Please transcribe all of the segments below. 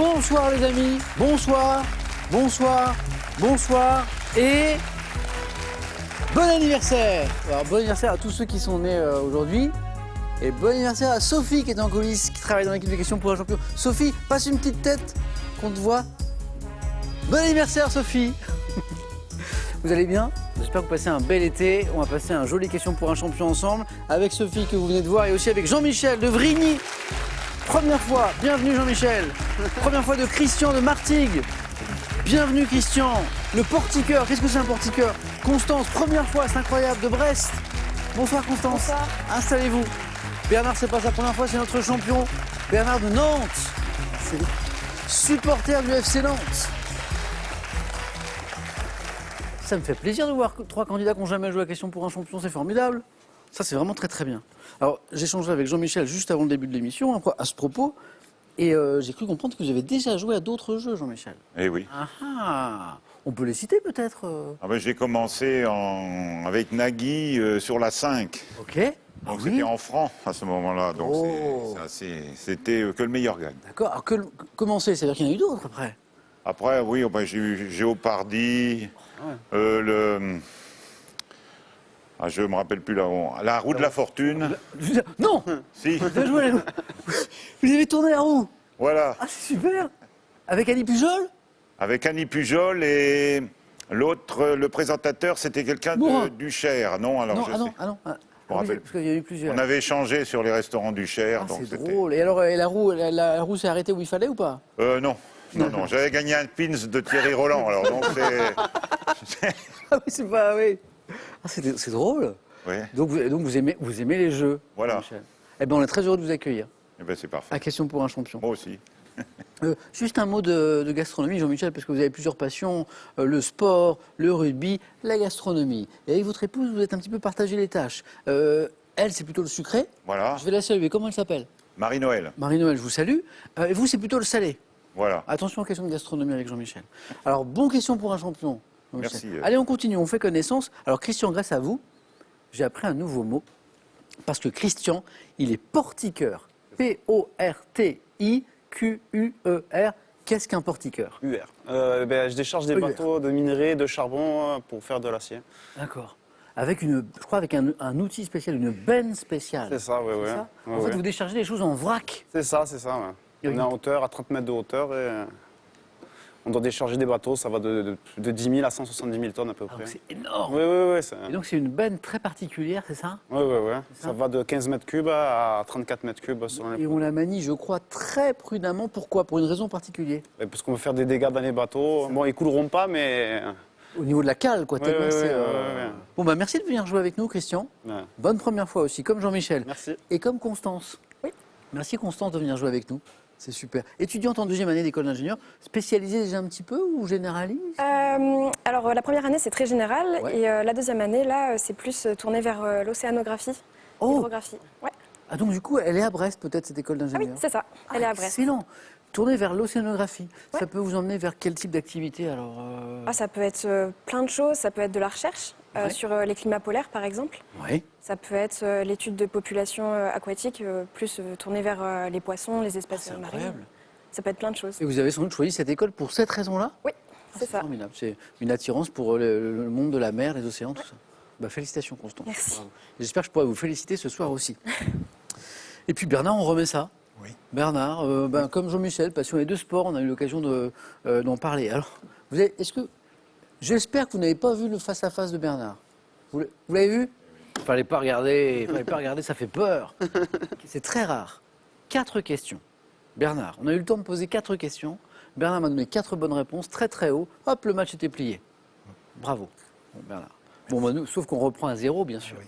Bonsoir les amis, bonsoir, bonsoir, bonsoir et bon anniversaire. Alors bon anniversaire à tous ceux qui sont nés aujourd'hui et bon anniversaire à Sophie qui est en coulisses, qui travaille dans l'équipe de questions pour un champion. Sophie, passe une petite tête qu'on te voit. Bon anniversaire Sophie. Vous allez bien? J'espère que vous passez un bel été. On va passer un joli question pour un champion ensemble avec Sophie que vous venez de voir et aussi avec Jean-Michel de Vrigny. Première fois, bienvenue Jean-Michel. Première fois de Christian de Martigues. Bienvenue Christian. Le portiqueur, qu'est-ce que c'est un portiqueur? Constance, première fois, c'est incroyable, de Brest. Bonsoir Constance. Bonsoir. Installez-vous. Bernard, c'est pas sa première fois, c'est notre champion. Bernard de Nantes. C'est supporter du FC Nantes. Ça me fait plaisir de voir 3 candidats qui n'ont jamais joué à question pour un champion, c'est formidable. Ça, c'est vraiment très très bien. Alors, j'ai échangé avec Jean-Michel juste avant le début de l'émission à ce propos, et j'ai cru comprendre que vous avez déjà joué à d'autres jeux, Jean-Michel. Eh oui. Ah, on peut les citer peut-être Ah ben, j'ai commencé avec Nagui sur la 5. Ok. Donc oui. c'était en francs à ce moment-là. Donc Oh. c'était que le meilleur gagne. D'accord. Alors, commencer, c'est-à-dire qu'il y en a eu d'autres après. Après, oui, ben, j'ai eu Géopardy, je me rappelle plus là. La roue de la fortune. Non. Si, Vous avez joué à la... Vous avez tourné la roue. voilà. Ah, c'est super. Avec Annie Pujol. Avec Annie Pujol et l'autre, le présentateur, c'était quelqu'un Morin. du Cher. Non, alors Non, je ah non, sais. ah non. Ah, me oui, rappelle parce qu'il y en a eu plusieurs. On avait échangé sur les restaurants du Cher. Ah, donc c'est c'était- drôle. Et alors, la roue s'est arrêtée où il fallait ou pas? Non. Non, j'avais gagné un pins de Thierry Roland, alors donc c'est... Ah oui, c'est pas... Oui. Ah, c'est drôle. Ouais. Donc vous aimez les jeux. Voilà. Michel. Eh bien, on est très heureux de vous accueillir. Eh ben c'est parfait. À Question pour un champion. Moi aussi. Juste un mot de gastronomie, Jean-Michel, parce que vous avez plusieurs passions, le sport, le rugby, la gastronomie. Et avec votre épouse, vous êtes un petit peu partagé les tâches. Elle, c'est plutôt le sucré. Voilà. Je vais la saluer. Comment elle s'appelle? Marie-Noël. Marie-Noël, je vous salue. Et vous, c'est plutôt le salé. Voilà. Attention aux questions de gastronomie avec Jean-Michel. Alors, bon question pour un champion. Jean-Michel. Merci. Allez, on continue, on fait connaissance. Alors, Christian, grâce à vous, j'ai appris un nouveau mot. Parce que Christian, il est portiqueur. P-O-R-T-I-Q-U-E-R. Qu'est-ce qu'un portiqueur? UR. Je décharge des UR. bateaux de minerai, de charbon pour faire de l'acier. D'accord. Avec je crois avec un outil spécial, une benne spéciale. C'est ça, oui, oui. Ça Ouais, en fait, ouais. vous déchargez les choses en vrac. C'est ça, ouais. Et On est en hauteur, à 30 mètres de hauteur et on doit décharger des bateaux. Ça va de 10 000 à 170 000 tonnes à peu Ah, près. donc c'est énorme. Oui, oui, oui. Et donc, c'est une benne très particulière, c'est ça? Oui, oui, oui. ça Ça va de 15 mètres cubes à 34 mètres cubes selon les... Et on la manie, je crois, très prudemment. Pourquoi? Pour une raison particulière. Parce qu'on veut faire des dégâts dans les bateaux. Bon, ils couleront pas, mais... Au niveau de la cale, quoi. Oui, tellement oui, c'est, oui, oui. Bon, bah, merci de venir jouer avec nous, Christian. Ouais. Bonne première fois aussi, comme Jean-Michel. Merci. Et comme Constance. Oui. Merci Constance de venir jouer avec nous. C'est super. Étudiante en 2e année d'école d'ingénieur, spécialisée déjà un petit peu ou généraliste? Alors, la première année, c'est très général. Ouais. Et la deuxième année, là, c'est plus tourné vers l'océanographie, Oh. l'hydrographie. Ouais. Ah, donc du coup, elle est à Brest peut-être, cette école Ah oui, d'ingénieur? c'est ça. Elle est à Brest. Excellent. Tourner vers l'océanographie. Ouais. Ça peut vous emmener vers quel type d'activité alors Ah, ça peut être plein de choses. Ça peut être de la recherche Ouais. sur les climats polaires, par exemple. Oui. Ça peut être l'étude de populations aquatiques, plus tournée vers les poissons, les espèces c'est marines. incroyable. Ça peut être plein de choses. Et vous avez sans doute choisi cette école pour cette raison-là? Oui, c'est ça. Formidable. C'est une attirance pour le monde de la mer, les océans, tout ça. Bah, félicitations, Constance. Merci. Bravo. J'espère que je pourrai vous féliciter ce soir aussi. Et puis Bernard, on remet ça. Oui. Bernard, comme Jean-Michel, passionné de sport, on a eu l'occasion d'en parler. Alors, j'espère que vous n'avez pas vu le face-à-face de Bernard. Vous l'avez vu? Il fallait pas regarder, ça fait peur. C'est très rare. 4 questions. Bernard, on a eu le temps de poser 4 questions. Bernard m'a donné 4 bonnes réponses, très très haut. Hop, le match était plié. Bravo, bon, Bernard. Bon, bah, nous, sauf qu'on reprend à 0, bien sûr. Oui.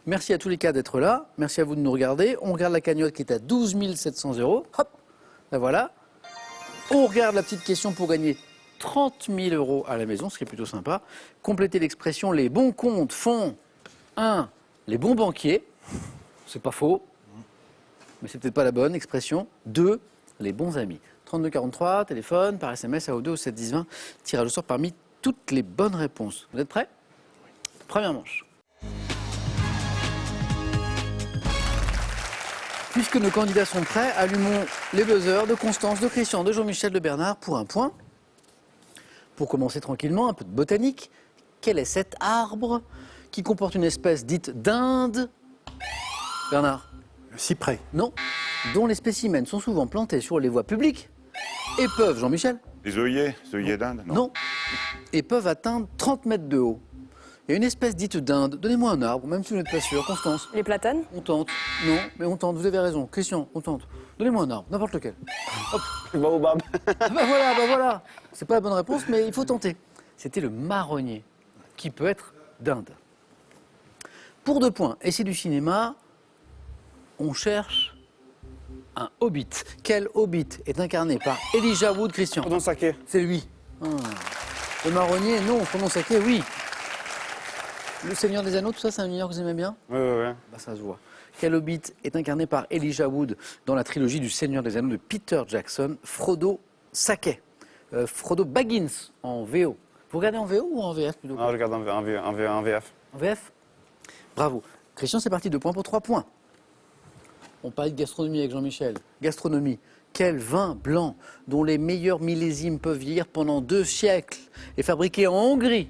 Merci à tous les cas d'être là. Merci à vous de nous regarder. On regarde la cagnotte qui est à 12 700 €. Hop, la voilà. On regarde la petite question pour gagner 30 000 € à la maison, ce qui est plutôt sympa. Complétez l'expression, les bons comptes font 1. Les bons banquiers. C'est pas faux, mais c'est peut-être pas la bonne expression. 2. Les bons amis. 32 43, téléphone, par SMS, AO2 au 7 10 20. Tirage au sort parmi toutes les bonnes réponses. Vous êtes prêts? Première manche. Puisque nos candidats sont prêts, allumons les buzzers de Constance, de Christian, de Jean-Michel, de Bernard pour un point. Pour commencer tranquillement, un peu de botanique. Quel est cet arbre qui comporte une espèce dite d'Inde? Bernard? Le cyprès. Non. Dont les spécimens sont souvent plantés sur les voies publiques et peuvent, Jean-Michel? Les œillets d'Inde? Non. Et peuvent atteindre 30 mètres de haut. Il y a une espèce dite d'Inde. Donnez-moi un arbre, même si vous n'êtes pas sûr. Constance? Les platanes? On tente. Non, mais on tente, vous avez raison. Christian, on tente. Donnez-moi un arbre, n'importe lequel. Le baobab. Ah bah voilà. C'est pas la bonne réponse, mais il faut tenter. C'était le marronnier, qui peut être d'Inde. Pour 2 points, et c'est du cinéma, on cherche un hobbit. Quel hobbit est incarné par Elijah Wood, Christian? Pardon, saké. C'est lui. Ah. Le marronnier, non. Frodon Sake, oui. Le Seigneur des Anneaux, tout ça, c'est un univers que vous aimez bien? Ouais. Bah, ça se voit. Quel hobbit est incarné par Elijah Wood dans la trilogie du Seigneur des Anneaux de Peter Jackson? Frodo Sake. Frodo Baggins en VO. Vous regardez en VO ou en VF plutôt? Ah, je regarde en VF. En VF? Bravo. Christian, c'est parti, 2 points pour 3 points. On parlait de gastronomie avec Jean-Michel. Gastronomie. Quel vin blanc dont les meilleurs millésimes peuvent vieillir pendant 2 siècles est fabriqué en Hongrie?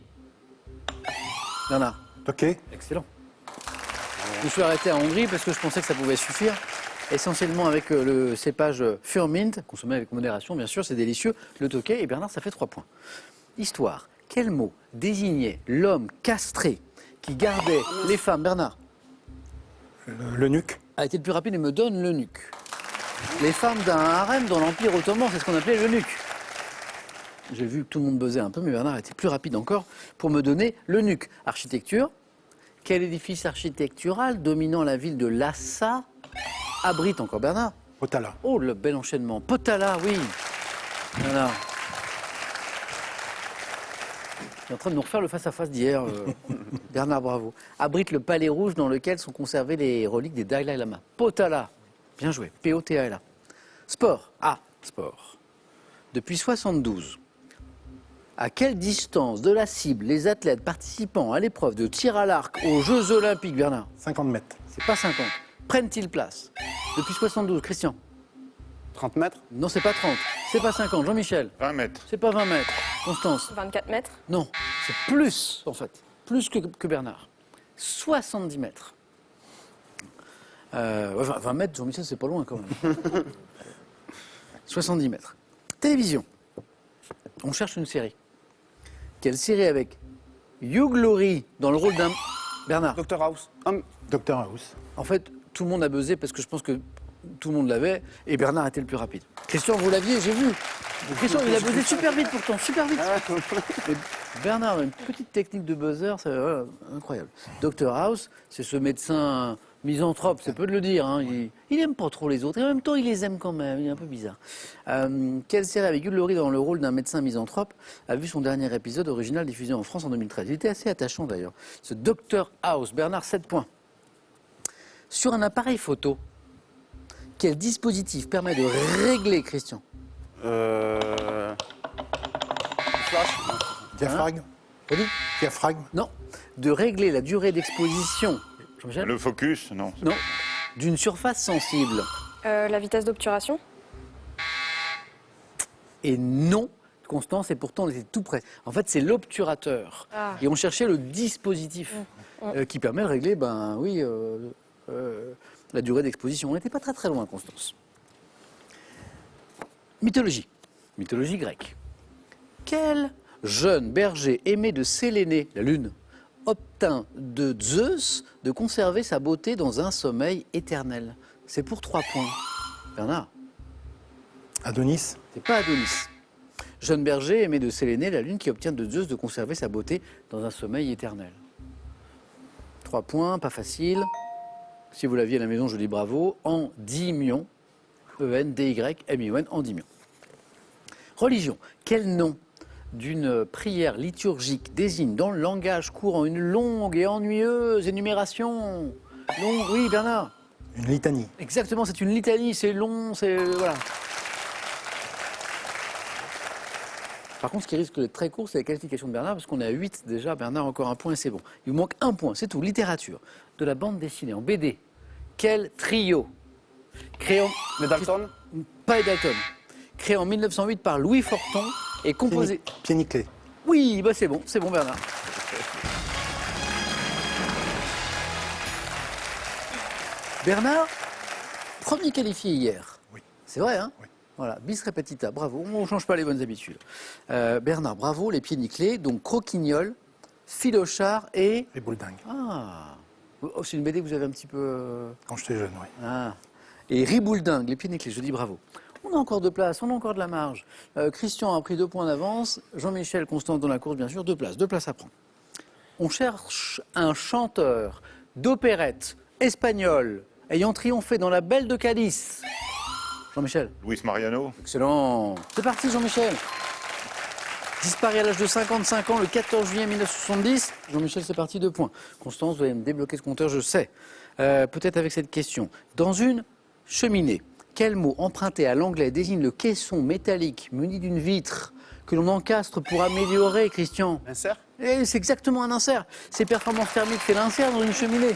Bernard? Ok. Excellent. Je me suis arrêté à Hongrie parce que je pensais que ça pouvait suffire. Essentiellement avec le cépage Furmint, consommé avec modération, bien sûr, c'est délicieux. Le Tokay, et Bernard, ça fait 3 points. Histoire. Quel mot désignait l'homme castré qui gardait les femmes? Bernard? Le nuque. A été le plus rapide et me donne le nuque. Les femmes d'un harem dans l'Empire ottoman, c'est ce qu'on appelait le nuque. J'ai vu que tout le monde buzzait un peu, mais Bernard était plus rapide encore pour me donner le nuque. Architecture. Quel édifice architectural dominant la ville de Lhasa abrite encore Bernard? Potala. Oh, le bel enchaînement. Potala, oui. Bernard. Il est en train de nous refaire le face-à-face d'hier. Bernard, bravo. Abrite le palais rouge dans lequel sont conservées les reliques des Dalai Lama. Potala. Bien joué. P-O-T-A-L-A. Sport. Ah, sport. Depuis 72, à quelle distance de la cible les athlètes participant à l'épreuve de tir à l'arc aux Jeux Olympiques, Bernard? 50 mètres. C'est pas 50. Prennent-ils place? Depuis 72, Christian? 30 mètres. Non, c'est pas 30. C'est pas 50. Jean-Michel? 20 mètres. C'est pas 20 mètres. Constance? 24 mètres? Non, c'est plus, en fait. Plus que Bernard. 70 mètres. 20 mètres, Jean-Michel, c'est pas loin quand même. 70 mètres. Télévision. On cherche une série. Quelle série avec Hugh Laurie dans le rôle d'un... Bernard? Dr House. Dr House. En fait, tout le monde a buzzé parce que je pense que tout le monde l'avait et Bernard était le plus rapide. Christian, vous l'aviez, j'ai vu. Christian, il a buzzé super vite pourtant, super vite. Mais Bernard a une petite technique de buzzer, c'est incroyable. Dr House, c'est ce médecin misanthrope, c'est peu de le dire. Hein. Il aime pas trop les autres et en même temps il les aime quand même, il est un peu bizarre. Quelle série avec Hugh Laurie dans le rôle d'un médecin misanthrope a vu son dernier épisode original diffusé en France en 2013? Il était assez attachant d'ailleurs. Ce Dr House, Bernard, 7 points. Sur un appareil photo, quel dispositif permet de régler, Christian? Flash. Diaphragme. T'as dit? Diaphragme. Non. De régler la durée d'exposition. Jean-Michel? Le focus, non. Non. D'une surface sensible. La vitesse d'obturation? Et non, Constance, et pourtant on était tout près. En fait, c'est l'obturateur. Ah. Et on cherchait le dispositif qui permet de régler, la durée d'exposition. On n'était pas très très loin, Constance. Mythologie. Mythologie grecque. Quel jeune berger aimé de Sélénée, la lune, obtint de Zeus de conserver sa beauté dans un sommeil éternel? C'est pour 3 points. Bernard? Adonis. C'est pas Adonis. Jeune berger aimé de Sélénée, la lune qui obtient de Zeus de conserver sa beauté dans un sommeil éternel. 3 points, pas facile. Si vous l'aviez à la maison, je dis bravo. Endymion. E-N-D-Y-M-I-O-N, Endymion. Religion. Quel nom d'une prière liturgique désigne dans le langage courant une longue et ennuyeuse énumération? Longue, oui, Bernard? Une litanie. Exactement, c'est une litanie, c'est long, c'est... Voilà. Par contre, ce qui risque d'être très court, c'est la qualification de Bernard, parce qu'on est à 8 déjà. Bernard, encore un point et c'est bon. Il vous manque un point, c'est tout. Littérature. De la bande dessinée en BD. Quel trio Créé en... Les Dalton. Pas les Dalton. Créé en 1908 par Louis Forton et composé... Pied nickelé. Oui, bah c'est bon Bernard. Bernard, premier qualifié hier. Oui. C'est vrai, hein? Oui. Voilà, bis repetita, bravo, on ne change pas les bonnes habitudes. Bernard, bravo, les pieds nickelés, donc Croquignol, Philochard et... Les boules dingues. Ah, oh, c'est une BD que vous avez un petit peu... Quand j'étais jeune, oui. Ah. Et Ribouledingue, les pieds nickelés, je dis bravo. On a encore de place, on a encore de la marge. Christian a pris 2 points d'avance, Jean-Michel, Constance dans la course, bien sûr, 2 places à prendre. On cherche un chanteur d'opérette espagnol ayant triomphé dans la Belle de Cadiz. Jean-Michel. Luis Mariano. Excellent. C'est parti, Jean-Michel. Disparu à l'âge de 55 ans le 14 juillet 1970. Jean-Michel, c'est parti, 2 points. Constance, vous allez me débloquer ce compteur, je sais. Peut-être avec cette question. Dans une cheminée, quel mot emprunté à l'anglais désigne le caisson métallique muni d'une vitre que l'on encastre pour améliorer, Christian? Insert. Eh, c'est exactement un insert. C'est performance thermique, c'est l'insert dans une cheminée.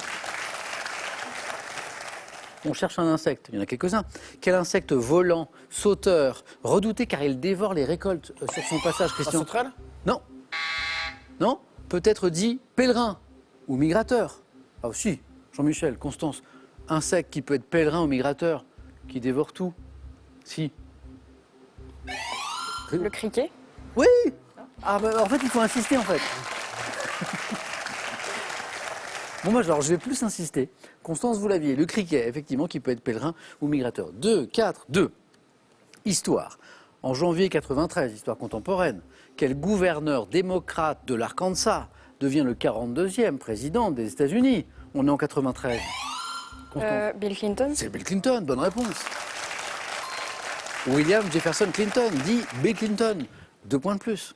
On cherche un insecte, il y en a quelques-uns. Quel insecte volant, sauteur, redouté car il dévore les récoltes sur son passage, La Christian? sauterelle. Non. Non. Peut-être dit pèlerin ou migrateur. Ah aussi, Jean-Michel, Constance. Insecte qui peut être pèlerin ou migrateur, qui dévore tout. Si. Le criquet. Oui. Ah bah, en fait, il faut insister en fait. Bon, moi, alors, je vais plus insister. Constance, vous l'aviez. Le criquet, effectivement, qui peut être pèlerin ou migrateur. 2, 4, 2. Histoire. En janvier 93, histoire contemporaine, quel gouverneur démocrate de l'Arkansas devient le 42e président des États-Unis? On est en 93. Constance. Bill Clinton. C'est Bill Clinton, bonne réponse. William Jefferson Clinton, dit Bill Clinton. 2 points de plus.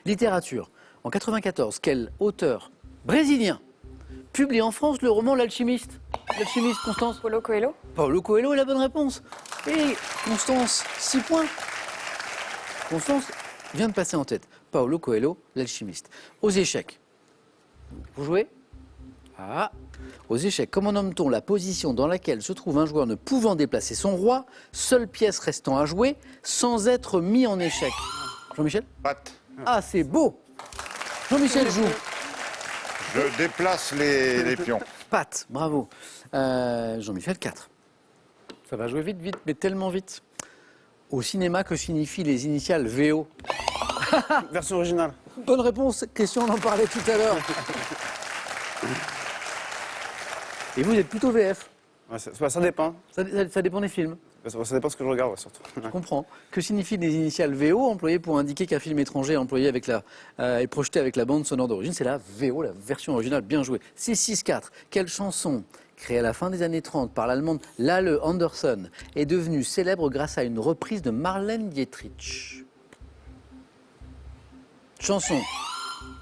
Littérature. En 94, quel auteur brésilien publie en France le roman L'Alchimiste? L'Alchimiste, Constance? Paulo Coelho. Paulo Coelho est la bonne réponse. Et Constance, 6 points. Constance vient de passer en tête. Paulo Coelho, L'Alchimiste. Aux échecs. Vous jouez? Ah. Aux échecs, comment nomme-t-on la position dans laquelle se trouve un joueur ne pouvant déplacer son roi, seule pièce restant à jouer, sans être mis en échec? Jean-Michel? Patte. Ah, c'est beau. Jean-Michel joue. Je déplace les pions. Patte, bravo. Jean-Michel, 4. Ça va jouer vite, mais tellement vite. Au cinéma, que signifient les initiales VO? Version originale. Bonne réponse, question, on en parlait tout à l'heure. Et vous êtes plutôt VF? Ouais, ça dépend. Ça dépend des films. Ça dépend ce que je regarde, ouais, surtout. Je comprends. Que signifient les initiales VO employées pour indiquer qu'un film étranger est projeté avec la bande sonore d'origine? C'est la VO, la version originale, bien jouée. 6-6-4. Quelle chanson, créée à la fin des années 30 par l'allemande Lale Anderson, est devenue célèbre grâce à une reprise de Marlène Dietrich? Chanson.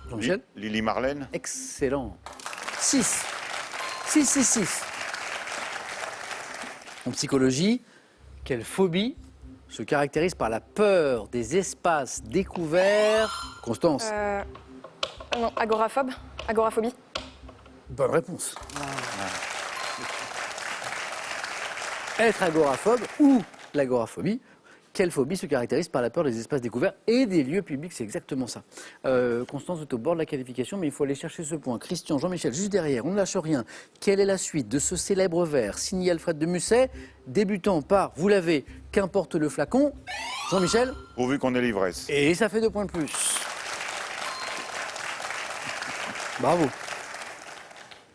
Jean-Michel? Lily Marlène. Excellent. 6. 6-6-6. En psychologie, quelle phobie se caractérise par la peur des espaces découverts? Constance? Non, agoraphobe. Agoraphobie. Bonne réponse. Être agoraphobe ou l'agoraphobie, quelle phobie se caractérise par la peur des espaces découverts et des lieux publics? C'est exactement ça. Constance, vous êtes au bord de la qualification, mais il faut aller chercher ce point. Christian, Jean-Michel, juste derrière, on ne lâche rien. Quelle est la suite de ce célèbre vers signé Alfred de Musset, débutant par, vous l'avez, qu'importe le flacon? Jean-Michel? Pourvu qu'on ait l'ivresse. Et ça fait 2 points de plus. Bravo.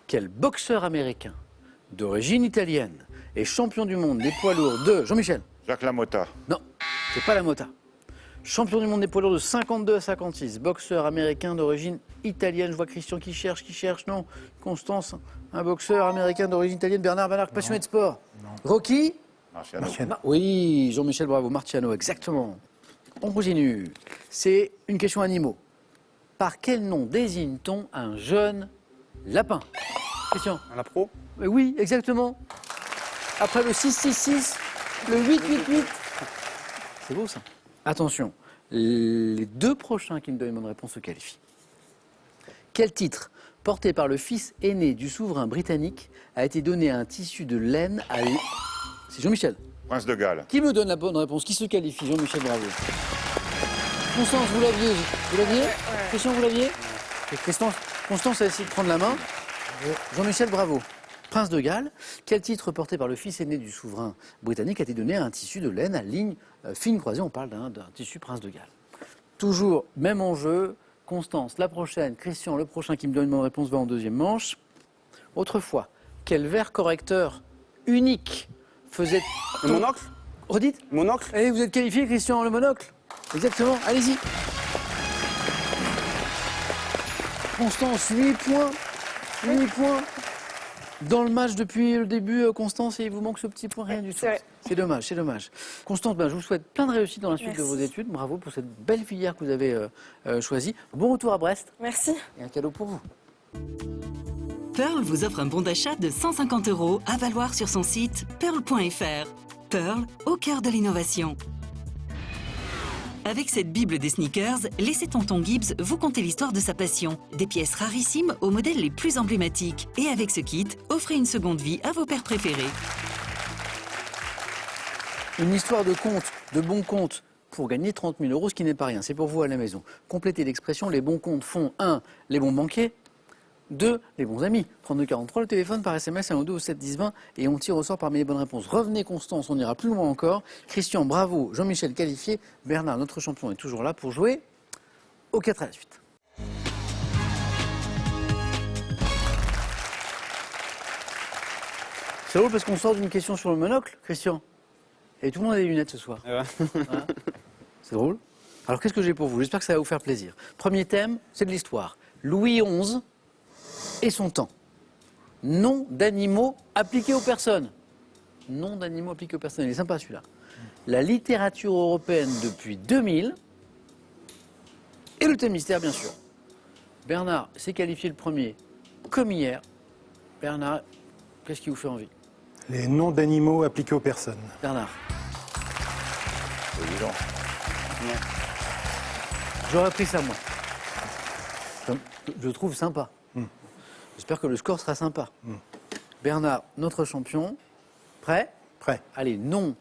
Quel boxeur américain d'origine italienne est champion du monde des poids lourds de... Jean-Michel? Jacques Lamotta. Non, c'est pas la Motta. Champion du monde des poids lourds de 52 à 56, boxeur américain d'origine italienne. Je vois Christian qui cherche, non. Constance, un boxeur américain d'origine italienne. Bernard, passionné de sport. Non. Rocky? Marciano. Oui, Jean-Michel, bravo. Marciano, exactement. On continue. C'est une question animaux. Par quel nom désigne-t-on un jeune lapin? Christian? Un pro. Oui, exactement. Après le 6-6-6, le 8-8-8. C'est beau ça. Attention, les 2 prochains qui me donnent une bonne réponse se qualifient. Quel titre, porté par le fils aîné du souverain britannique, a été donné à un tissu de laine à... C'est Jean-Michel. Prince de Galles. Qui me donne la bonne réponse? Qui se qualifie? Jean-Michel, bravo. Constance, vous l'aviez? Vous l'aviez? Christian, vous l'aviez? Et Constance a essayé de prendre la main. Jean-Michel, bravo. Prince de Galles, quel titre porté par le fils aîné du souverain britannique a été donné à un tissu de laine à ligne fine croisée? On parle d'un tissu Prince de Galles. Toujours même enjeu. Constance, la prochaine. Christian, le prochain qui me donne une bonne réponse va en deuxième manche. Autrefois, quel verre correcteur unique faisait... Le monocle? Redites? Monocle? Allez, vous êtes qualifié, Christian, le monocle. Exactement, allez-y. Constance, 8 points. 8 points. Dans le match depuis le début, Constance, il vous manque ce petit point, rien du tout. c'est vrai. C'est dommage, c'est dommage. Constance, je vous souhaite plein de réussite dans la suite de Merci. vos études. Bravo pour cette belle filière que vous avez choisie. Bon retour à Brest Merci. et un cadeau pour vous. Pearl vous offre un bon d'achat de 150 € à valoir sur son site pearl.fr. Pearl, au cœur de l'innovation. Avec cette Bible des sneakers, laissez tonton Gibbs vous conter l'histoire de sa passion. Des pièces rarissimes aux modèles les plus emblématiques. Et avec ce kit, offrez une seconde vie à vos paires préférés. Une histoire de compte, de bons comptes pour gagner 30 000 €, ce qui n'est pas rien. C'est pour vous à la maison. Complétez l'expression, les bons comptes font 1. Les bons banquiers, 2. Les bons amis. 3243, le téléphone par SMS 1 ou 2 au 7 10 20 et on tire au sort parmi les bonnes réponses. Revenez Constance, on ira plus loin encore. Christian, bravo. Jean-Michel qualifié. Bernard, notre champion, est toujours là pour jouer au 4 à la suite. C'est drôle parce qu'on sort d'une question sur le monocle, Christian. Et tout le monde a des lunettes ce soir. Ouais. Hein, c'est drôle. Alors qu'est-ce que j'ai pour vous? J'espère que ça va vous faire plaisir. Premier thème, c'est de l'histoire. Louis XI et son temps. Nom d'animaux appliqués aux personnes. Nom d'animaux appliqués aux personnes. Il est sympa celui-là. La littérature européenne depuis 2000. Et le thème mystère, bien sûr. Bernard s'est qualifié le premier, comme hier. Bernard, qu'est-ce qui vous fait envie? Les noms d'animaux appliqués aux personnes. Bernard. C'est évident. J'aurais pris ça, moi. Je le trouve sympa. J'espère que le score sera sympa. Bernard, notre champion. Prêt? Prêt. Allez, nom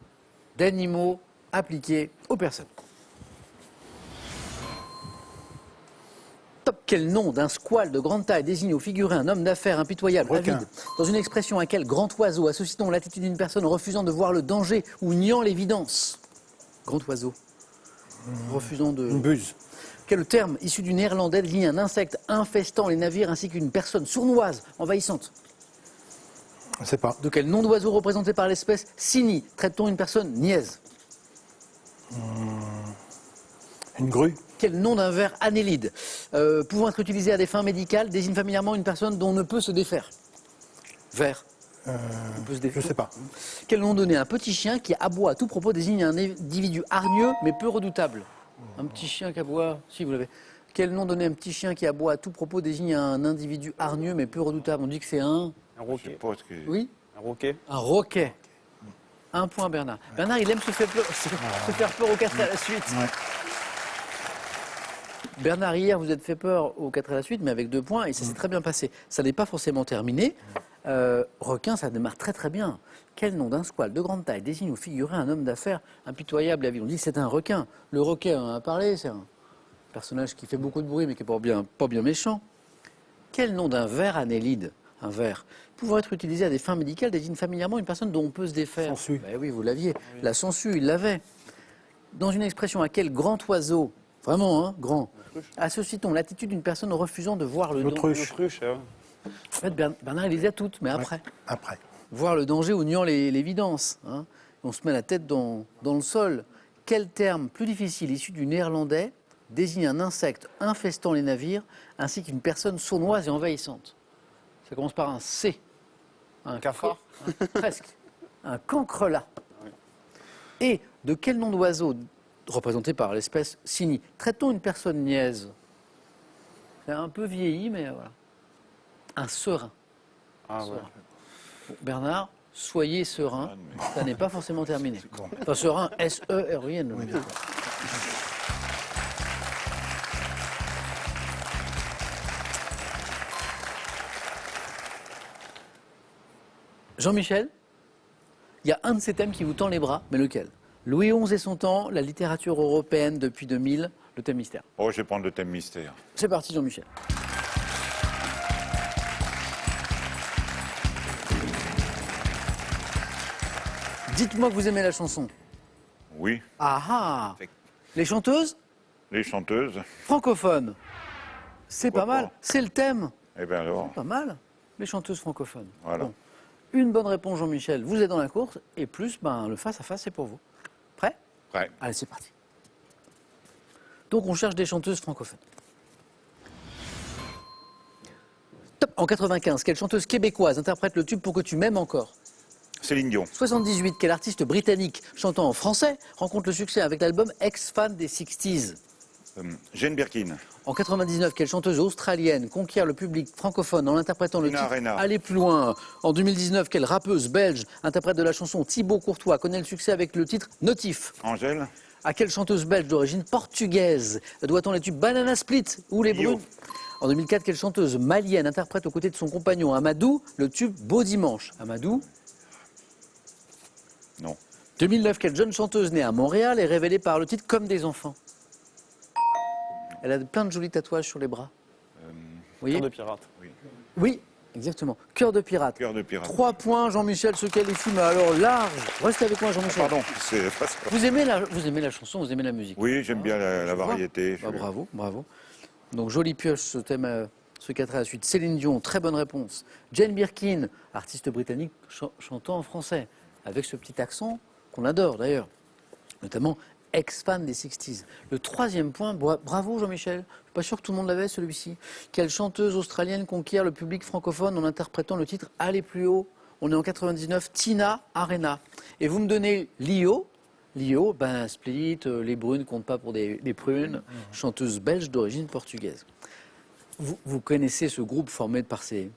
d'animaux appliqués aux personnes. Top. Quel nom d'un squale de grande taille désigne ou figurer un homme d'affaires impitoyable, Requin. avide, dans une expression à quel grand oiseau associe-t-on l'attitude d'une personne refusant de voir le danger ou niant l'évidence? Grand oiseau. Refusant de... Une buse. Quel terme issu du néerlandais désigne un insecte infestant les navires ainsi qu'une personne sournoise, envahissante? Je ne sais pas. De quel nom d'oiseau représenté par l'espèce cynie traite-t-on une personne niaise? Une grue. Quel nom d'un ver annélide pouvant être utilisé à des fins médicales désigne familièrement une personne dont on ne peut se défaire? Ver. On peut se Je défaire. ne sais pas. Quel nom donné à un petit chien qui aboie à tout propos désigne un individu hargneux mais peu redoutable? Un petit chien qui aboie, si vous l'avez. Quel nom donné à un petit chien qui aboie à tout propos désigne un individu hargneux mais peu redoutable? On dit que c'est un... Un Je sais roquet. pas ce que... Oui? Un roquet. Un roquet. Un point Bernard. Bernard, il aime se faire peur au 4 à la suite. Ouais. Bernard, hier, vous êtes fait peur au 4 à la suite, mais avec 2 points, et ça s'est très bien passé. Ça n'est pas forcément terminé. Requin, ça démarre très très bien. Quel nom d'un squale de grande taille désigne ou figurer un homme d'affaires impitoyable à vie? On dit que c'est un requin. Le requin, on en a parlé, c'est un personnage qui fait beaucoup de bruit, mais qui n'est pas bien méchant. Quel nom d'un ver annélide? Un ver pouvant être utilisé à des fins médicales désigne familièrement une personne dont on peut se défaire. Sangsue. Ben oui, vous l'aviez. La sangsue, il l'avait. Dans une expression à quel grand oiseau, vraiment, hein, grand, associe-t-on l'attitude d'une personne refusant de voir le danger? L'autruche. L'autruche, ouais. En fait, Bernard, il les a toutes, mais après. Après. Voir le danger ou niant l'évidence. Hein. On se met la tête dans le sol. Quel terme plus difficile issu du néerlandais désigne un insecte infestant les navires ainsi qu'une personne sournoise et envahissante? Ça commence par un C. Un Cafard. Presque. Un cancrelat. Et de quel nom d'oiseau, représenté par l'espèce cynie, traite-t-on une personne niaise? C'est un peu vieilli, mais voilà. Un serein. Ah ouais. Bon, Bernard, soyez serein. Ça n'est pas forcément terminé. Enfin, serein, S-E-R-I-N. Jean-Michel, Il y a un de ces thèmes qui vous tend les bras, mais lequel? Louis XI et son temps, la littérature européenne depuis 2000, le thème mystère. Oh, je vais prendre le thème mystère. C'est parti, Jean-Michel. Dites-moi que vous aimez la chanson. Oui, Ah ah. Les chanteuses les chanteuses. francophones. C'est pas Pourquoi mal, pas c'est le thème. Eh bien alors, Pas mal, les chanteuses francophones. Voilà. Bon. Une bonne réponse, Jean-Michel. Vous êtes dans la course et plus, le face-à-face, c'est pour vous. Prêt? ouais. Allez, c'est parti. Donc, on cherche des chanteuses francophones. Top. En 95, quelle chanteuse québécoise interprète le tube Pour que tu m'aimes encore? Céline Dion. 78, quel artiste britannique chantant en français rencontre le succès avec l'album Ex-fan des 60s? Jane Birkin. En 99, quelle chanteuse australienne conquiert le public francophone en interprétant le Tina titre Arena. Aller plus loin? En 2019, quelle rappeuse belge interprète de la chanson Thibaut Courtois connaît le succès avec le titre Notif? Angèle. À quelle chanteuse belge d'origine portugaise doit-on les tubes Banana Split ou Les Io. Brunes? En 2004, quelle chanteuse malienne interprète aux côtés de son compagnon Amadou le tube Beau Dimanche? Amadou? Non. 2009, quelle jeune chanteuse née à Montréal est révélée par le titre Comme des enfants? Elle a plein de jolis tatouages sur les bras. Vous voyez? Cœur de pirate. Oui, exactement. Cœur de pirate. Cœur de pirate. 3 points, Jean-Michel se qualifie, mais alors large. Restez avec moi, Jean-Michel. Pardon, c'est pas ça. Vous aimez la chanson, vous aimez la musique? Oui, j'aime bien la variété. Bah, bravo, bravo. Donc, jolie pioche, ce thème, ce 4 à la suite. Céline Dion, très bonne réponse. Jane Birkin, artiste britannique chantant en français, avec ce petit accent qu'on adore d'ailleurs, notamment ex-fan des 60s. Le 3e point, bravo Jean-Michel, je ne suis pas sûr que tout le monde l'avait celui-ci. Quelle chanteuse australienne conquiert le public francophone en interprétant le titre Aller plus haut? On est en 99, Tina Arena. Et vous me donnez Lio. Lio, Split, les brunes comptent pas pour des prunes, chanteuse belge d'origine portugaise. Vous connaissez ce groupe formé par ces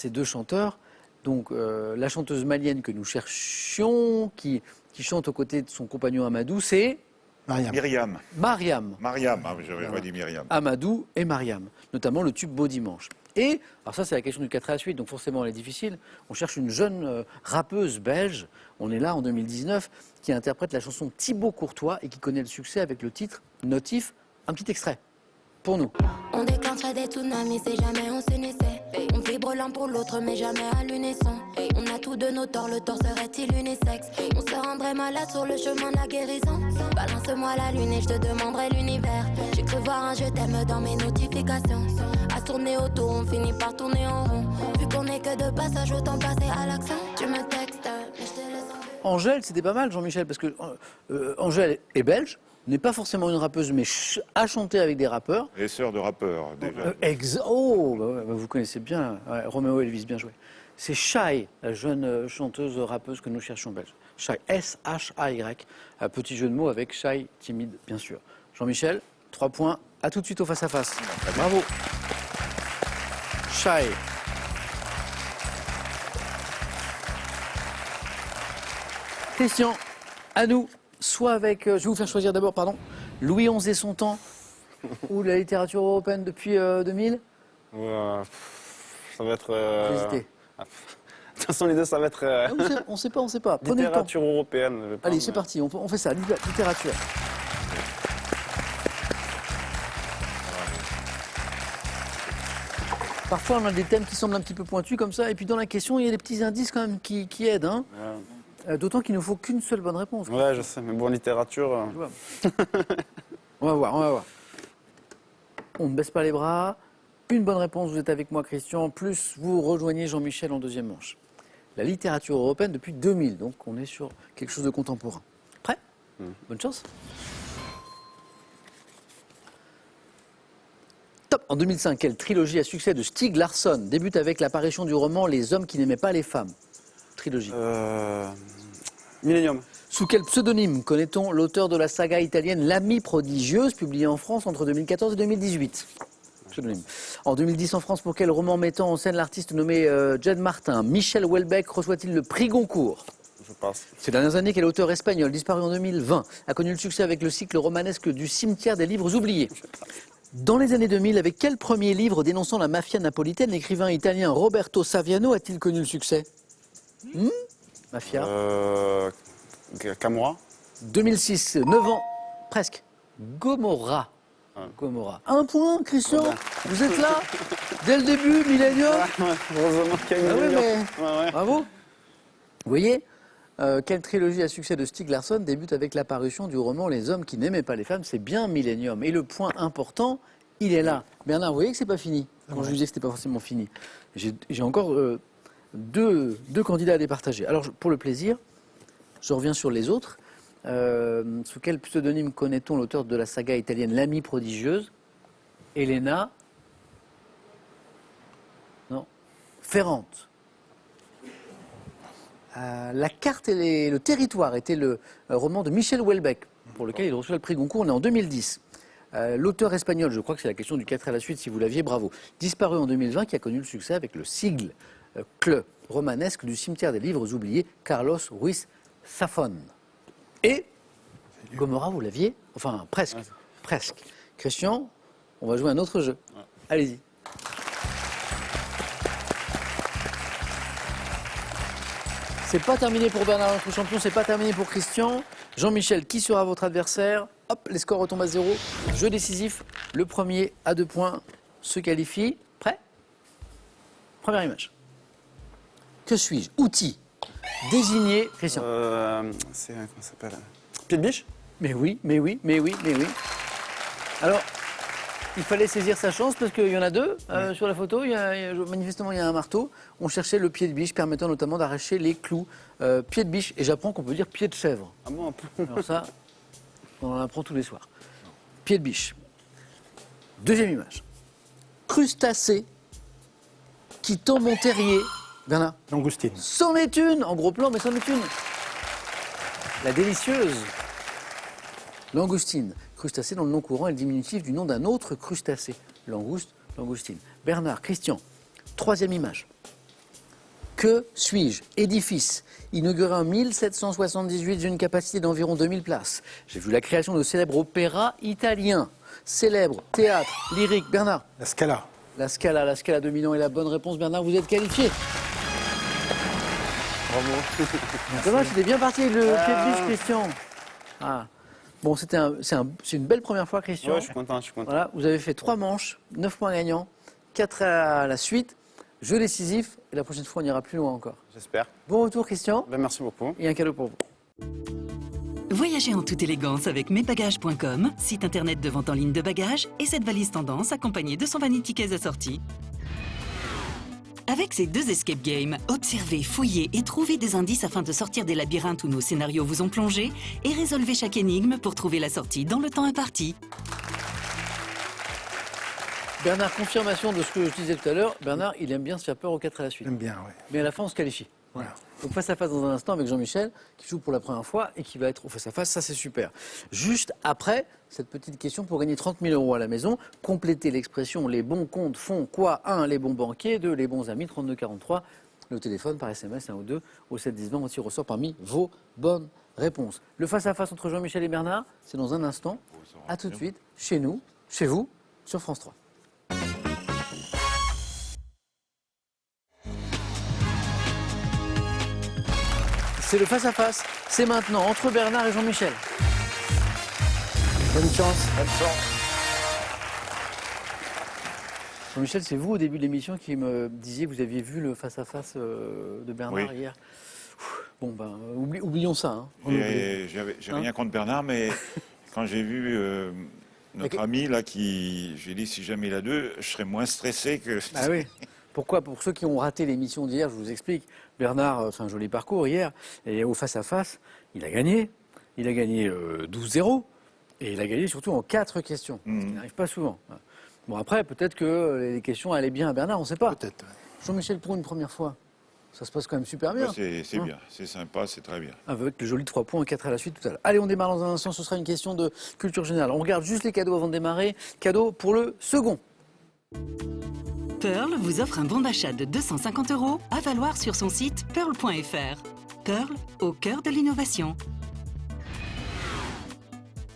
2 chanteurs. Donc la chanteuse malienne que nous cherchions, qui chante aux côtés de son compagnon Amadou, c'est Mariam. Mariam. Mariam, j'aurais pas dit Myriam. Amadou et Mariam, notamment le tube Beau Dimanche. Et, alors ça c'est la question du 4 à la suite, donc forcément elle est difficile, on cherche une jeune rappeuse belge, on est là en 2019, qui interprète la chanson Thibaut Courtois et qui connaît le succès avec le titre Notif, un petit extrait pour nous. On déclencherait des tsunamis si jamais on s'unissait. On vibre l'un pour l'autre mais jamais à l'unisson. On a tous de nos torts, le tort serait-il unisexe? On se rendrait malade sur le chemin de la guérison. Balance-moi la lune et je te demanderai l'univers. J'ai cru voir un je t'aime dans mes notifications. À tourner autour, on finit par tourner en rond. Vu qu'on est que de passage, autant passer à l'accent. Tu me textes, mais je te laisse en... Angèle, c'était pas mal Jean-Michel, parce que Angèle est belge, n'est pas forcément une rappeuse, mais a chanté avec des rappeurs. Les sœurs de rappeurs, déjà. Vous connaissez bien, ouais, Roméo Elvis, bien joué. C'est Shai, la jeune chanteuse rappeuse que nous cherchons belge. Shai, S-H-A-Y, un petit jeu de mots avec Shai, timide, bien sûr. Jean-Michel, 3 points, à tout de suite au face-à-face. Bravo. Shai. Christian, à nous, soit avec, je vais vous faire choisir d'abord, Louis XI et son temps, ou la littérature européenne depuis 2000. Ça va être... Vous hésitez. De toute façon, les deux, ça va être... On sait pas. Prenez le temps. littérature européenne. je vais Allez, prendre, c'est parti, on fait ça, littérature. Parfois, on a des thèmes qui semblent un petit peu pointus comme ça, et puis dans la question, il y a des petits indices quand même qui aident. Hein. D'autant qu'il ne faut qu'une seule bonne réponse. Ouais, je sais, mais bon, littérature... On va voir. On ne baisse pas les bras. Une bonne réponse, vous êtes avec moi, Christian. Plus, vous rejoignez Jean-Michel en deuxième manche. La littérature européenne depuis 2000, donc on est sur quelque chose de contemporain. Prêt? Bonne chance. Top. En 2005, quelle trilogie à succès de Stieg Larsson débute avec l'apparition du roman Les hommes qui n'aimaient pas les femmes? Trilogie. Millennium. Sous quel pseudonyme connaît-on l'auteur de la saga italienne L'Amie prodigieuse, publiée en France entre 2014 et 2018? Pseudonyme. En 2010 en France, pour quel roman mettant en scène l'artiste nommé Jed Martin, Michel Houellebecq reçoit-il le prix Goncourt? Je passe. Ces dernières années, quel auteur espagnol, disparu en 2020, a connu le succès avec le cycle romanesque du cimetière des livres oubliés? Dans les années 2000, avec quel premier livre dénonçant la mafia napolitaine l'écrivain italien Roberto Saviano a-t-il connu le succès? Mafia. Camorra. 2006, 9 ans, presque. Gomorrah. Gomorrah. Un point, Christian. Vous êtes là dès le début, Millennium. Heureusement qu'il y a une Ah oui, million. mais Ouais. bravo. Vous voyez, quelle trilogie à succès de Stieg Larsson débute avec l'apparition du roman Les hommes qui n'aimaient pas les femmes. C'est bien Millennium. Et le point important, il est là. Bernard, vous voyez que c'est pas fini. Quand je vous disais que c'était pas forcément fini. J'ai encore deux candidats à départager. Alors, pour le plaisir, je reviens sur les autres. Sous quel pseudonyme connaît-on l'auteur de la saga italienne L'Amie prodigieuse? Elena. Non. Ferrante. La carte et le territoire était le roman de Michel Houellebecq, pour lequel il reçoit le prix Goncourt. On est en 2010. L'auteur espagnol, je crois que c'est la question du 4 à la suite, si vous l'aviez, bravo. Disparu en 2020, qui a connu le succès avec le sigle CLE romanesque du cimetière des livres oubliés, Carlos Ruiz Zafón. Et Gomorrah, vous l'aviez? Enfin, presque. Presque. Christian, on va jouer à un autre jeu. Allez-y. C'est pas terminé pour Bernard, notre champion, c'est pas terminé pour Christian. Jean-Michel, qui sera votre adversaire? Hop, les scores retombent à 0. Jeu décisif, le premier à 2 points se qualifie. Prêt? Première image. Que suis-je? Outil. Désigné, Christian. C'est comment ça s'appelle? Pied de biche. Mais oui. Alors, il fallait saisir sa chance parce qu'il y en a deux sur la photo. Manifestement, il y a un marteau. On cherchait le pied de biche permettant notamment d'arracher les clous. Pied de biche, et j'apprends qu'on peut dire pied de chèvre. Ah bon? Alors ça, on en apprend tous les soirs. Pied de biche. Deuxième image. Crustacé qui tombe mon terrier. Bernard. Langoustine. C'en est une, en gros plan, mais c'en est une. La délicieuse langoustine. Crustacé dans le nom courant est le diminutif du nom d'un autre crustacé. Langouste, langoustine. Bernard, Christian, troisième image. Que suis-je? Édifice. Inauguré en 1778 d'une capacité d'environ 2000 places. J'ai vu la création de célèbres opéras italiens. Célèbre théâtre, lyrique. Bernard. La Scala. La Scala de Milan est la bonne réponse. Bernard, vous êtes qualifié. Bravo. Dommage, c'était bien parti avec le pied de biche, Christian. Ah. Bon, c'est une belle première fois, Christian. Ouais, je suis content. Voilà, vous avez fait 3 manches, 9 points gagnants, 4 à la suite. Jeu décisif, et la prochaine fois, on ira plus loin encore. J'espère. Bon retour, Christian, Ben, merci beaucoup. et un cadeau pour vous. Voyagez en toute élégance avec mesbagages.com, site internet de vente en ligne de bagages, et cette valise tendance accompagnée de son vanity case assorti. Avec ces 2 escape games, observez, fouillez et trouvez des indices afin de sortir des labyrinthes où nos scénarios vous ont plongé et résolvez chaque énigme pour trouver la sortie dans le temps imparti. Bernard, confirmation de ce que je disais tout à l'heure. Bernard, il aime bien se faire peur aux 4 à la suite. J'aime bien, oui. Mais à la fin, on se qualifie. Voilà. Donc face à face dans un instant avec Jean-Michel, qui joue pour la première fois et qui va être au face à face, ça c'est super. Juste après, cette petite question pour gagner 30 000 € à la maison, complétez l'expression les bons comptes font quoi? 1, les bons banquiers, 2, les bons amis, 32 43, le téléphone par SMS, 1 ou 2, au 7 10 20, voici ressort parmi vos bonnes réponses. Le face à face entre Jean-Michel et Bernard, c'est dans un instant. À tout de suite, chez nous, chez vous, sur France 3. C'est le face-à-face, c'est maintenant, entre Bernard et Jean-Michel. Bonne chance. Jean-Michel, c'est vous au début de l'émission qui me disiez que vous aviez vu le face-à-face de Bernard Oui. hier. Bon, ben, oublions ça. Hein. On oublie. J'ai rien contre Bernard, mais quand j'ai vu notre ami là, j'ai dit si jamais il a 2, je serais moins stressé que. Ah oui. Pourquoi? Pour ceux qui ont raté l'émission d'hier, je vous explique. Bernard fait un joli parcours hier, et au face-à-face, il a gagné. Il a gagné 12-0, et il a gagné surtout en 4 questions. Ce qui n'arrive pas souvent. Bon, après, peut-être que les questions allaient bien à Bernard, on ne sait pas. Peut-être. Jean-Michel, pour une première fois, ça se passe quand même super bien. Ouais, c'est bien, c'est sympa, c'est très bien. Avec le joli 3 points, 4 à la suite tout à l'heure. Allez, on démarre dans un instant, ce sera une question de culture générale. On regarde juste les cadeaux avant de démarrer. Cadeau pour le second. Pearl vous offre un bon d'achat de 250 € à valoir sur son site pearl.fr. Pearl, au cœur de l'innovation.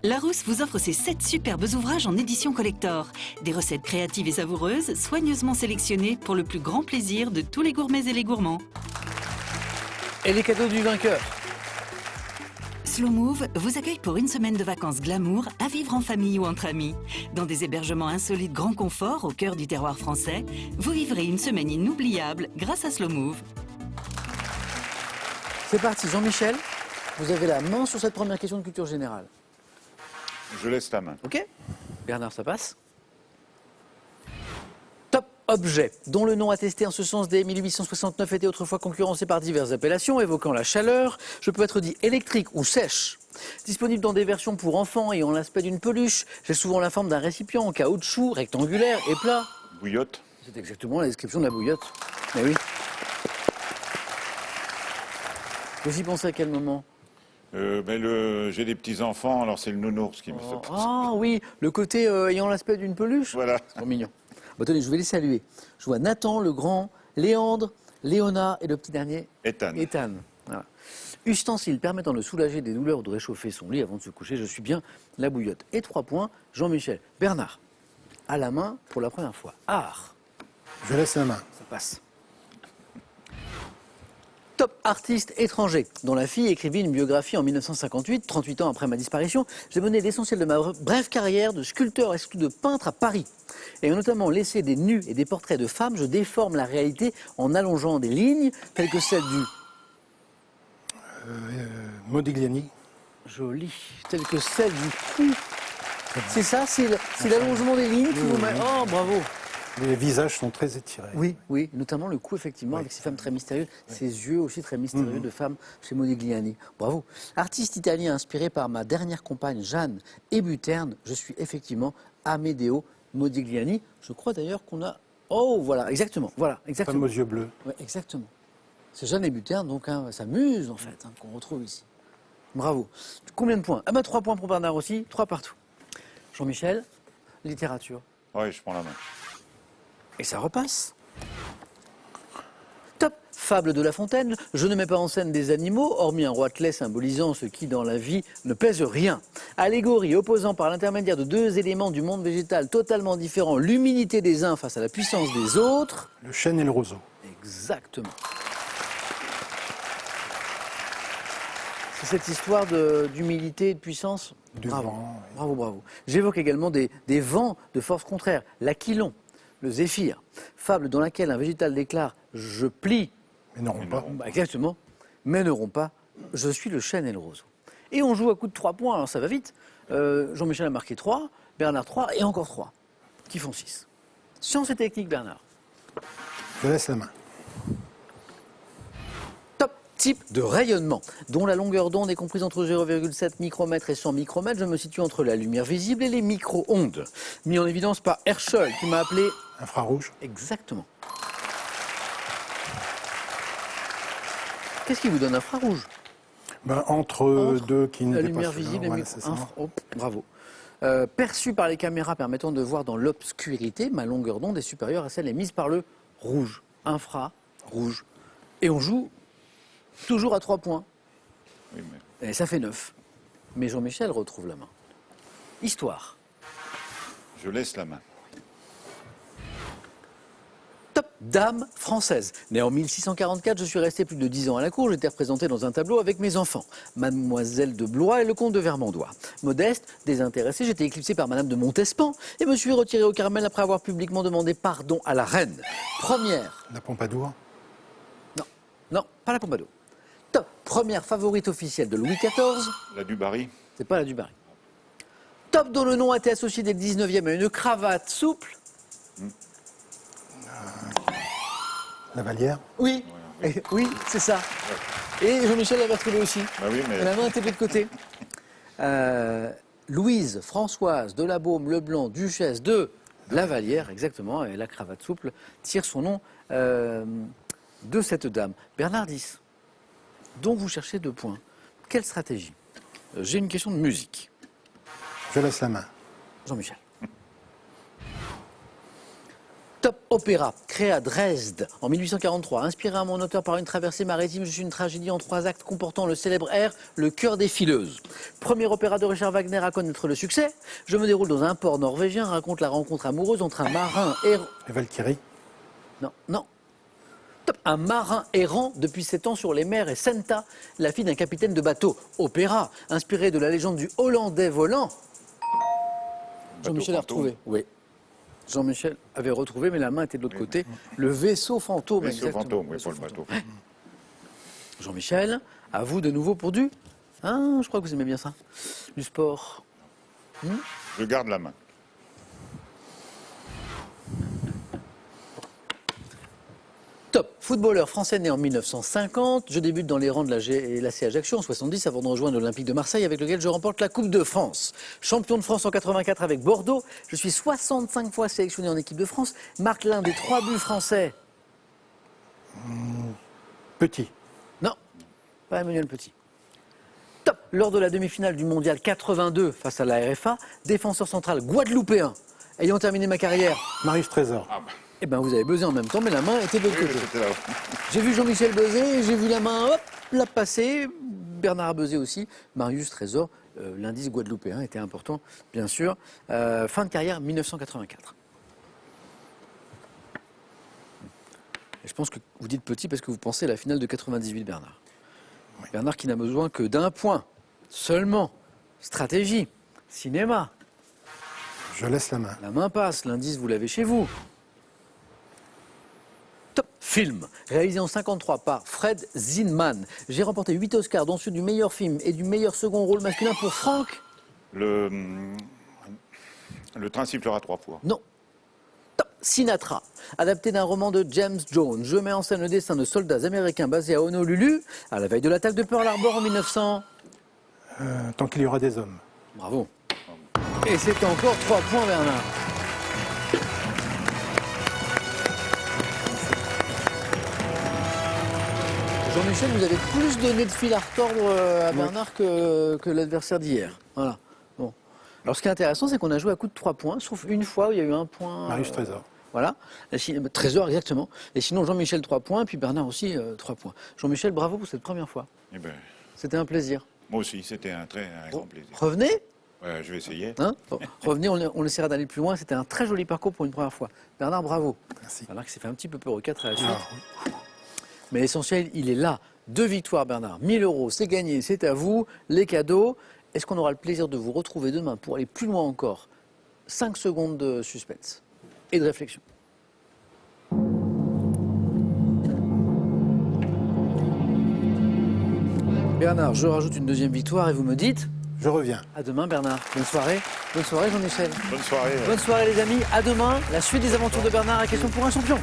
Larousse vous offre ses 7 superbes ouvrages en édition collector. Des recettes créatives et savoureuses, soigneusement sélectionnées pour le plus grand plaisir de tous les gourmets et les gourmands. Et les cadeaux du vainqueur. Slow Move vous accueille pour une semaine de vacances glamour à vivre en famille ou entre amis. Dans des hébergements insolites grand confort au cœur du terroir français, vous vivrez une semaine inoubliable grâce à Slow Move. C'est parti, Jean-Michel, vous avez la main sur cette première question de culture générale. Je laisse la main. Ok. Bernard, ça passe. Top objet, dont le nom attesté en ce sens dès 1869 était autrefois concurrencé par diverses appellations évoquant la chaleur. Je peux être dit électrique ou sèche. Disponible dans des versions pour enfants ayant l'aspect d'une peluche. J'ai souvent la forme d'un récipient en caoutchouc, rectangulaire et plat. Bouillotte. C'est exactement la description de la bouillotte. Mais oui. Vous y pensez à quel moment? J'ai des petits-enfants, alors c'est le nounours qui me fait penser. Ah oui, le côté ayant l'aspect d'une peluche. Voilà. C'est trop mignon. Bon, attendez, je vais les saluer. Je vois Nathan, le grand, Léandre, Léona et le petit dernier, Ethan. Ethan. Voilà. Ustensile permettant de soulager des douleurs ou de réchauffer son lit avant de se coucher, je suis bien la bouillotte. Et 3 points, Jean-Michel. Bernard, à la main pour la première fois. Art, Je laisse la main. ça passe. Top artiste étranger, dont la fille écrivit une biographie en 1958, 38 ans après ma disparition. J'ai mené l'essentiel de ma brève carrière de sculpteur et surtout de peintre à Paris. Et notamment laissé des nus et des portraits de femmes, je déforme la réalité en allongeant des lignes telles que celle du... Modigliani. Joli, telle que celle du cou. C'est ça, c'est l'allongement des lignes qui vous met... Oh, bravo. Les visages sont très étirés. Oui, oui, notamment le cou, effectivement, avec ces femmes très mystérieuses, ces yeux aussi très mystérieux de femmes chez Modigliani. Bravo. Artiste italien inspiré par ma dernière compagne, Jeanne Hébuterne, je suis effectivement Amedeo Modigliani. Je crois d'ailleurs qu'on a... Oh, voilà, exactement, voilà, exactement. Femme aux yeux bleus. Ouais, exactement. C'est Jeanne Hébuterne, donc sa muse, en fait, qu'on retrouve ici. Bravo. Combien de points? Ah ben 3 points pour Bernard aussi, 3 partout. Jean-Michel, littérature. Oui, je prends la main. Et ça repasse. Top. Fable de La Fontaine. Je ne mets pas en scène des animaux, hormis un roitelet symbolisant ce qui, dans la vie, ne pèse rien. Allégorie opposant par l'intermédiaire de 2 éléments du monde végétal totalement différents, l'humilité des uns face à la puissance des autres. Le chêne et le roseau. Exactement. C'est cette histoire d'humilité et de puissance. Du Bravo. vent, oui. Bravo, bravo. J'évoque également des vents de force contraire. L'aquilon, le zéphyr, fable dans laquelle un végétal déclare « je plie Mais n'auront pas. » Exactement, mais ne rompt pas, je suis le chêne et le roseau. Et on joue à coup de 3 points, alors ça va vite. Jean-Michel a marqué 3, Bernard 3 et encore 3, qui font 6. Science et technique, Bernard. Je laisse la main. Top type de rayonnement, dont la longueur d'onde est comprise entre 0,7 micromètres et 100 micromètres. Je me situe entre la lumière visible et les micro-ondes. Mis en évidence par Herschel, qui m'a appelé... Infrarouge. Exactement. Qu'est-ce qui vous donne infrarouge? Entre deux qui ne La dépassent lumière pas. visible et Voilà, micro... c'est ça. Oh, bravo. Perçu par les caméras permettant de voir dans l'obscurité, ma longueur d'onde est supérieure à celle émise par le rouge. Infrarouge. Et on joue toujours à 3 points. Oui, mais... Et ça fait 9. Mais Jean-Michel retrouve la main. Histoire. Je laisse la main. Top dame française. Née en 1644, je suis resté plus de 10 ans à la cour. J'étais représenté dans un tableau avec mes enfants. Mademoiselle de Blois et le comte de Vermandois. Modeste, désintéressé, j'étais éclipsé par Madame de Montespan et me suis retiré au Carmel après avoir publiquement demandé pardon à la reine. Première. La Pompadour. Non, pas la Pompadour. Top. Première favorite officielle de Louis XIV. La Dubarry. C'est pas la Dubarry. Top dont le nom a été associé dès le 19e à une cravate souple. La Vallière. Oui, oui, c'est ça. Et Jean-Michel l'avait retrouvé aussi. Bah oui, mais... Et la main était de l'autre côté. Louise Françoise de la Baume Leblanc, duchesse de la Vallière, exactement, et la cravate souple tire son nom de cette dame. Bernardis, dont vous cherchez 2 points. Quelle stratégie? J'ai une question de musique. Je laisse la main. Jean-Michel. Top opéra, créé à Dresde en 1843, inspiré à mon auteur par une traversée maritime, je suis une tragédie en 3 actes comportant le célèbre air Le cœur des fileuses. Premier opéra de Richard Wagner à connaître le succès, je me déroule dans un port norvégien, raconte la rencontre amoureuse entre un marin et... Les Valkyries. Non, non. Top. Un marin errant depuis 7 ans sur les mers est Senta, la fille d'un capitaine de bateau. Opéra, inspiré de la légende du Hollandais volant. Jean-Michel a fantôme. retrouvé. Oui. Jean-Michel avait retrouvé, mais la main était de l'autre côté. Le vaisseau fantôme. Vaisseau exactement. fantôme, oui, pour le bateau. Jean-Michel, à vous de nouveau pour du... Ah, je crois que vous aimez bien ça. Du sport. Je garde la main. Top. Footballeur français né en 1950. Je débute dans les rangs de l'AC Ajaccio en 70 avant de rejoindre l'Olympique de Marseille avec lequel je remporte la Coupe de France. Champion de France en 84 avec Bordeaux. Je suis 65 fois sélectionné en équipe de France. Marque l'un des 3 buts français. Petit. Non, pas Emmanuel Petit. Top. Lors de la demi-finale du Mondial 82 face à la RFA, défenseur central guadeloupéen. Ayant terminé ma carrière, Marius Trésor. eh ben vous avez buzzé en même temps, mais la main était de l'autre Oui, côté. c'était là. J'ai vu Jean-Michel buzzer, j'ai vu la main, hop, la passer. Bernard a buzzé aussi. Marius Trésor, l'indice guadeloupéen était important, bien sûr. Fin de carrière 1984. Et je pense que vous dites petit parce que vous pensez à la finale de 98, Bernard. Bernard qui n'a besoin que d'un point seulement. Stratégie, cinéma. Je laisse la main. La main passe, l'indice vous l'avez chez vous. Top. Film, réalisé en 53 par Fred Zinman. J'ai remporté 8 Oscars, dont ceux du meilleur film et du meilleur second rôle masculin pour Franck. Le train sifflera 3 fois. Non. Top. Sinatra, adapté d'un roman de James Jones. Je mets en scène le destin de soldats américains basés à Honolulu, à la veille de l'attaque de Pearl Harbor en 1900. Tant qu'il y aura des hommes. Bravo. Et c'est encore 3 points, Bernard. Jean-Michel, vous avez plus donné de fil à retordre à Bernard que l'adversaire d'hier. Voilà. Bon. Alors, ce qui est intéressant, c'est qu'on a joué à coup de 3 points, sauf une fois où il y a eu un point. Marius Trésor. Voilà. Trésor, exactement. Et sinon, Jean-Michel, 3 points, puis Bernard aussi, 3 points. Jean-Michel, bravo pour cette première fois. Eh ben, C'était un plaisir. moi aussi, c'était un grand plaisir. Revenez. Ouais, je vais essayer. Hein, bon, revenez, on essaiera d'aller plus loin. C'était un très joli parcours pour une première fois. Bernard, bravo. Merci. Bernard qui s'est fait un petit peu peur au 4 à la suite. Mais l'essentiel, il est là. 2 victoires, Bernard. 1 000 €, c'est gagné, c'est à vous. Les cadeaux. Est-ce qu'on aura le plaisir de vous retrouver demain pour aller plus loin encore? 5 secondes de suspense et de réflexion. Bernard, je rajoute une deuxième victoire et vous me dites Je reviens. à demain, Bernard. Bonne soirée. Bonne soirée, Jean-Michel. Bonne soirée. Bonne soirée, les amis. À demain. La suite des aventures de Bernard à Question pour un champion.